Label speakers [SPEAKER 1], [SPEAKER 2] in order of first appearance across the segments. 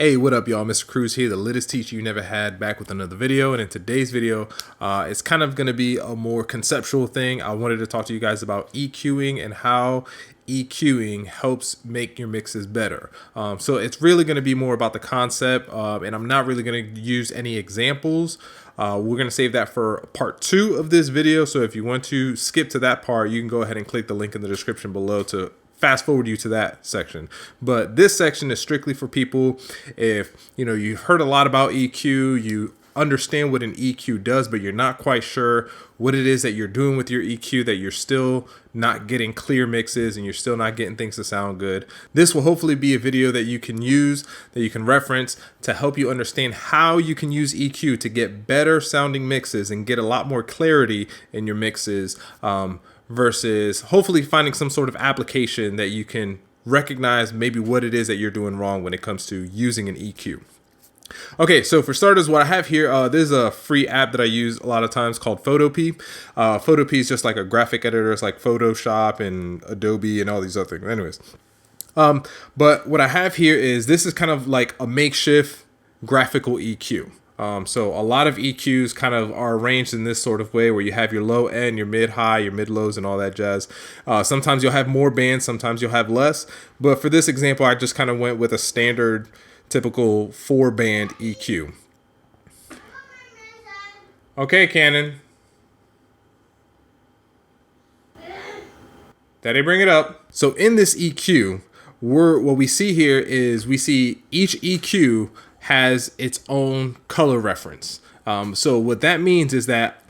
[SPEAKER 1] Hey, what up, y'all? Mr. Cruz here, the littest teacher you never had, back with another video. And in today's video, it's kind of going to be a more conceptual thing. I wanted to talk to you guys about EQing and how EQing helps make your mixes better. So it's really going to be more about the concept, and I'm not really going to use any examples. We're going to save that for part 2 of this video. So if you want to skip to that part, you can go ahead and click the link in the description below to fast forward you to that section. But this section is strictly for people if you've heard a lot about EQ, you understand what an EQ does, but you're not quite sure what it is that you're doing with your EQ, that you're still not getting clear mixes and you're still not getting things to sound good. This will hopefully be a video that you can use, that you can reference to help you understand how you can use EQ to get better sounding mixes and get a lot more clarity in your mixes, versus hopefully finding some sort of application that you can recognize maybe what it is that you're doing wrong when it comes to using an EQ. Okay, so for starters, what I have here, there's a free app that I use a lot of times called Photopea. Photopea is just like a graphic editor. It's like Photoshop and Adobe and all these other things. Anyways, but what I have here is, this is kind of like a makeshift graphical EQ. So a lot of EQs kind of are arranged in this sort of way, where you have your low end, your mid high, your mid lows, and all that jazz. Sometimes you'll have more bands, sometimes you'll have less. But for this example, I just kind of went with a standard, typical 4-band EQ. Okay, Cannon. Daddy, bring it up. So in this EQ, what we see here is we see each EQ has its own color reference. So what that means is that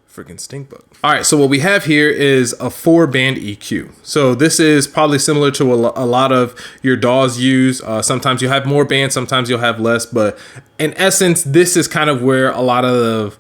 [SPEAKER 1] freaking stink bug. All right, so what we have here is a 4-band EQ. So this is probably similar to a lot of your DAWs use. Sometimes you have more bands, sometimes you'll have less, but in essence, this is kind of where a lot of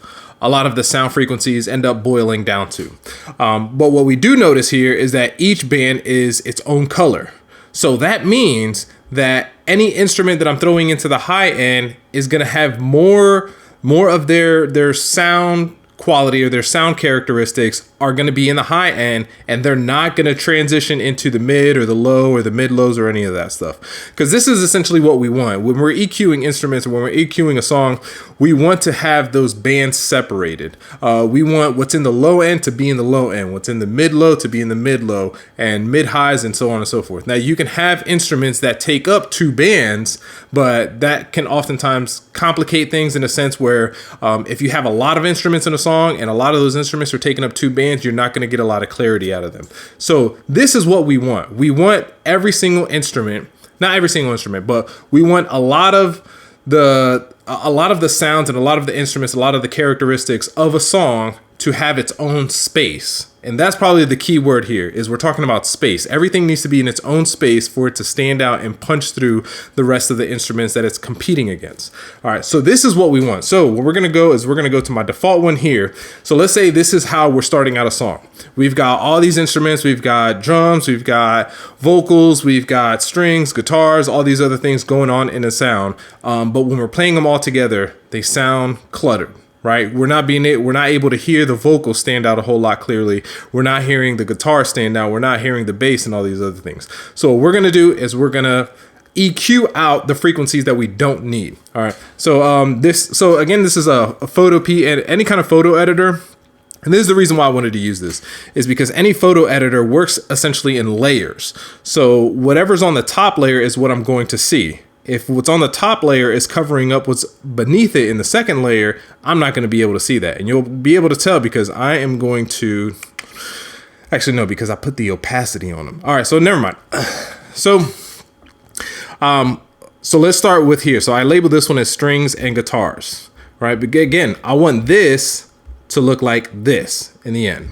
[SPEAKER 1] the sound frequencies end up boiling down to. But what we do notice here is that each band is its own color. So that means that any instrument that I'm throwing into the high end is gonna have more of their sound quality or their sound characteristics are going to be in the high end, and they're not going to transition into the mid or the low or the mid lows or any of that stuff. Because this is essentially what we want. When we're EQing instruments or when we're EQing a song, we want to have those bands separated. We want what's in the low end to be in the low end, what's in the mid low to be in the mid low, and mid highs, and so on and so forth. Now, you can have instruments that take up 2 bands, but that can oftentimes complicate things in a sense where if you have a lot of instruments in a song and a lot of those instruments are taking up 2 bands, you're not going to get a lot of clarity out of them. So this is what we want. We want every single instrument, not every single instrument, but we want a lot of the sounds and a lot of the instruments, a lot of the characteristics of a song to have its own space. And that's probably the key word here, is we're talking about space. Everything needs to be in its own space for it to stand out and punch through the rest of the instruments that it's competing against. All right, so this is what we want. So what we're gonna go is we're gonna go to my default one here. So let's say this is how we're starting out a song. We've got all these instruments. We've got drums, we've got vocals, we've got strings, guitars, all these other things going on in a sound. But when we're playing them all together, they sound cluttered. Right? We're not able to hear the vocals stand out a whole lot clearly. We're not hearing the guitar stand out. We're not hearing the bass and all these other things. So what we're going to do is we're going to EQ out the frequencies that we don't need. All right. So again, this is a Photopea, and any kind of photo editor. And this is the reason why I wanted to use this, is because any photo editor works essentially in layers. So whatever's on the top layer is what I'm going to see. If what's on the top layer is covering up what's beneath it in the second layer, I'm not going to be able to see that. And you'll be able to tell because I am going to... Actually, no, because I put the opacity on them. All right, so never mind. So let's start with here. So I labeled this one as strings and guitars, right? But again, I want this to look like this in the end.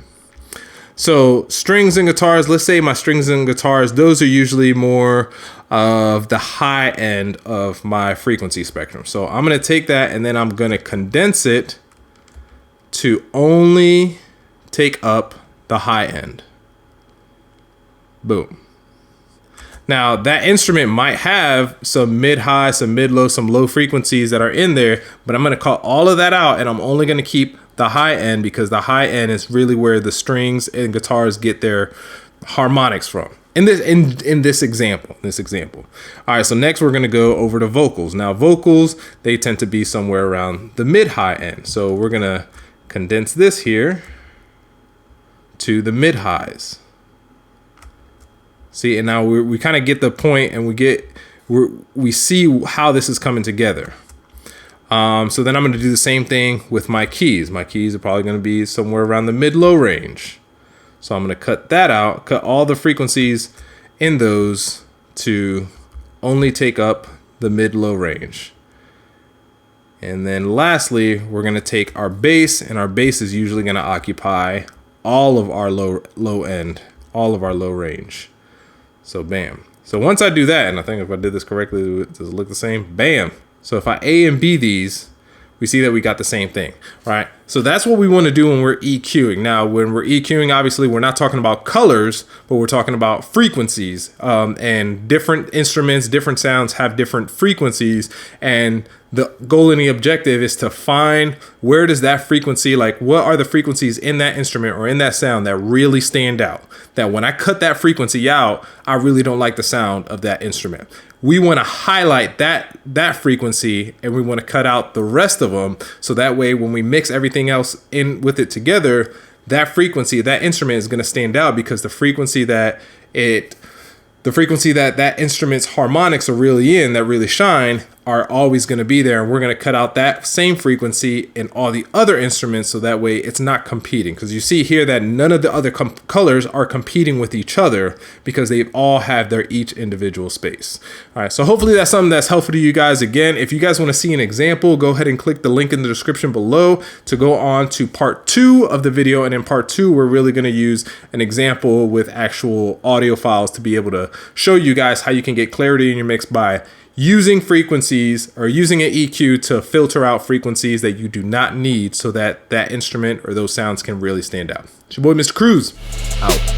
[SPEAKER 1] So strings and guitars, let's say my strings and guitars, those are usually more of the high end of my frequency spectrum. So I'm going to take that and then I'm going to condense it to only take up the high end. Boom. Now that instrument might have some mid-high, some mid-low, some low frequencies that are in there, but I'm gonna cut all of that out and I'm only gonna keep the high end, because the high end is really where the strings and guitars get their harmonics from. In this example. All right, so next we're gonna go over to vocals. Now vocals, they tend to be somewhere around the mid-high end. So we're gonna condense this here to the mid-highs. See, and now we kind of get the point, and we see how this is coming together. So then I'm going to do the same thing with my keys. My keys are probably going to be somewhere around the mid-low range. So I'm going to cut that out, cut all the frequencies in those to only take up the mid-low range. And then lastly, we're going to take our bass, and our bass is usually going to occupy all of our low end, all of our low range. So bam. So once I do that, and I think if I did this correctly, does it look the same? Bam. So if I A and B these, we see that we got the same thing, right? So that's what we want to do when we're EQing. Now, when we're EQing, obviously, we're not talking about colors, but we're talking about frequencies. And different instruments, different sounds have different frequencies. And the goal and the objective is to find where does that frequency, like what are the frequencies in that instrument or in that sound that really stand out? That when I cut that frequency out, I really don't like the sound of that instrument. We want to highlight that frequency, and we want to cut out the rest of them. So that way, when we mix everything else in with it together, that frequency, that instrument is going to stand out, because the frequency that instrument's harmonics are really in, that really shine, are always going to be there. And we're going to cut out that same frequency in all the other instruments, so that way it's not competing. Because you see here that none of the other colors are competing with each other, because they all have their each individual space. All right, so hopefully that's something that's helpful to you guys. Again, if you guys want to see an example, go ahead and click the link in the description below to go on to part 2 of the video. And in part 2, we're really going to use an example with actual audio files to be able to show you guys how you can get clarity in your mix by using frequencies, or using an EQ to filter out frequencies that you do not need, so that that instrument or those sounds can really stand out. It's your boy, Mr. Cruz, out.